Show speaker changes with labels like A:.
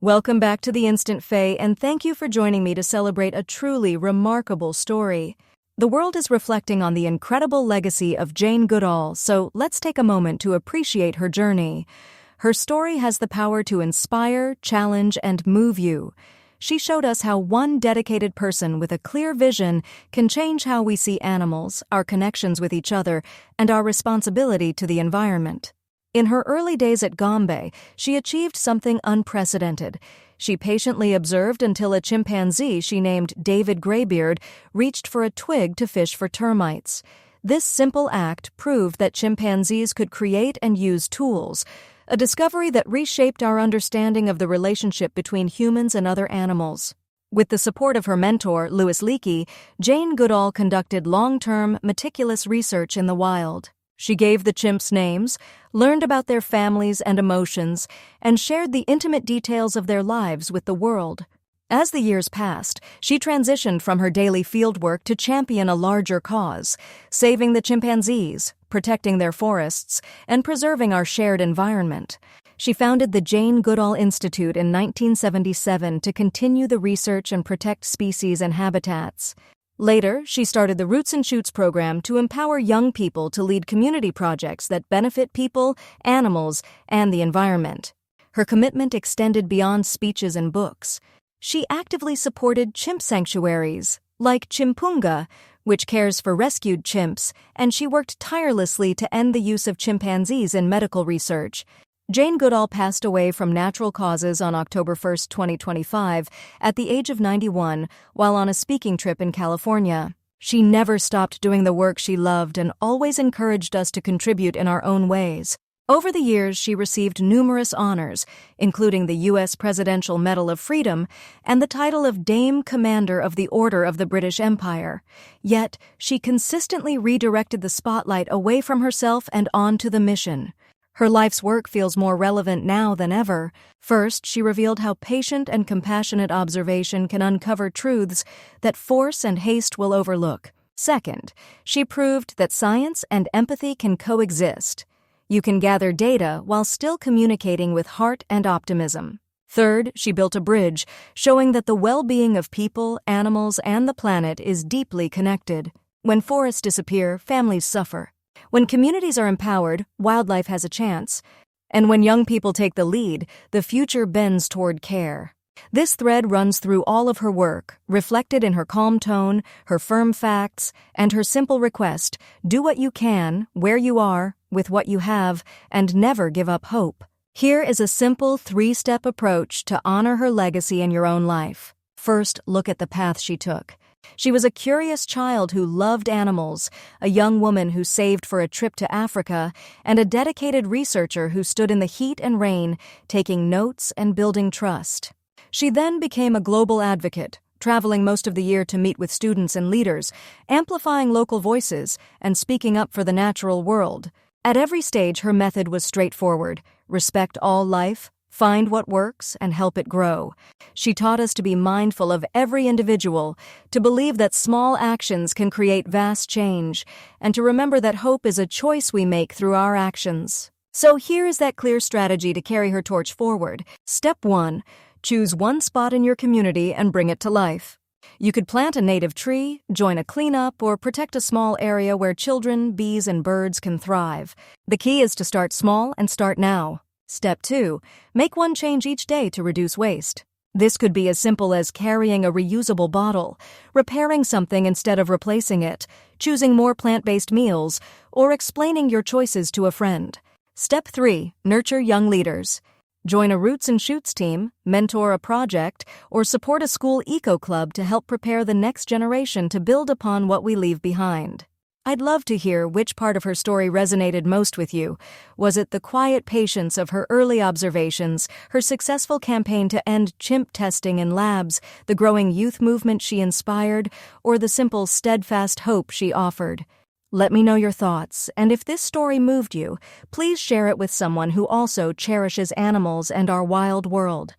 A: Welcome back to the Instant Fae, and thank you for joining me to celebrate a truly remarkable story. The world is reflecting on the incredible legacy of Jane Goodall, so let's take a moment to appreciate her journey. Her story has the power to inspire, challenge, and move you. She showed us how one dedicated person with a clear vision can change how we see animals, our connections with each other, and our responsibility to the environment. In her early days at Gombe, she achieved something unprecedented. She patiently observed until a chimpanzee she named David Greybeard reached for a twig to fish for termites. This simple act proved that chimpanzees could create and use tools, a discovery that reshaped our understanding of the relationship between humans and other animals. With the support of her mentor, Louis Leakey, Jane Goodall conducted long-term, meticulous research in the wild. She gave the chimps names, learned about their families and emotions, and shared the intimate details of their lives with the world. As the years passed, she transitioned from her daily fieldwork to champion a larger cause, saving the chimpanzees, protecting their forests, and preserving our shared environment. She founded the Jane Goodall Institute in 1977 to continue the research and protect species and habitats. Later, she started the Roots and Shoots program to empower young people to lead community projects that benefit people, animals, and the environment. Her commitment extended beyond speeches and books. She actively supported chimp sanctuaries, like Chimpunga, which cares for rescued chimps, and she worked tirelessly to end the use of chimpanzees in medical research. Jane Goodall passed away from natural causes on October 1, 2025, at the age of 91, while on a speaking trip in California. She never stopped doing the work she loved and always encouraged us to contribute in our own ways. Over the years, she received numerous honors, including the U.S. Presidential Medal of Freedom and the title of Dame Commander of the Order of the British Empire. Yet, she consistently redirected the spotlight away from herself and onto the mission. Her life's work feels more relevant now than ever. First, she revealed how patient and compassionate observation can uncover truths that force and haste will overlook. Second, she proved that science and empathy can coexist. You can gather data while still communicating with heart and optimism. Third, she built a bridge, showing that the well-being of people, animals, and the planet is deeply connected. When forests disappear, families suffer. When communities are empowered, wildlife has a chance. And when young people take the lead, the future bends toward care. This thread runs through all of her work, reflected in her calm tone, her firm facts, and her simple request: do what you can, where you are, with what you have, and never give up hope. Here is a simple 3-step approach to honor her legacy in your own life. First, look at the path she took. She was a curious child who loved animals, a young woman who saved for a trip to Africa, and a dedicated researcher who stood in the heat and rain, taking notes and building trust. She then became a global advocate, traveling most of the year to meet with students and leaders, amplifying local voices, and speaking up for the natural world. At every stage, her method was straightforward: respect all life, find what works, and help it grow. She taught us to be mindful of every individual, to believe that small actions can create vast change, and to remember that hope is a choice we make through our actions. So here is that clear strategy to carry her torch forward. Step 1. Choose one spot in your community and bring it to life. You could plant a native tree, join a cleanup, or protect a small area where children, bees, and birds can thrive. The key is to start small and start now. Step 2. Make one change each day to reduce waste. This could be as simple as carrying a reusable bottle, repairing something instead of replacing it, choosing more plant-based meals, or explaining your choices to a friend. Step 3. Nurture young leaders. Join a Roots and Shoots team, mentor a project, or support a school eco-club to help prepare the next generation to build upon what we leave behind. I'd love to hear which part of her story resonated most with you. Was it the quiet patience of her early observations, her successful campaign to end chimp testing in labs, the growing youth movement she inspired, or the simple, steadfast hope she offered? Let me know your thoughts, and if this story moved you, please share it with someone who also cherishes animals and our wild world.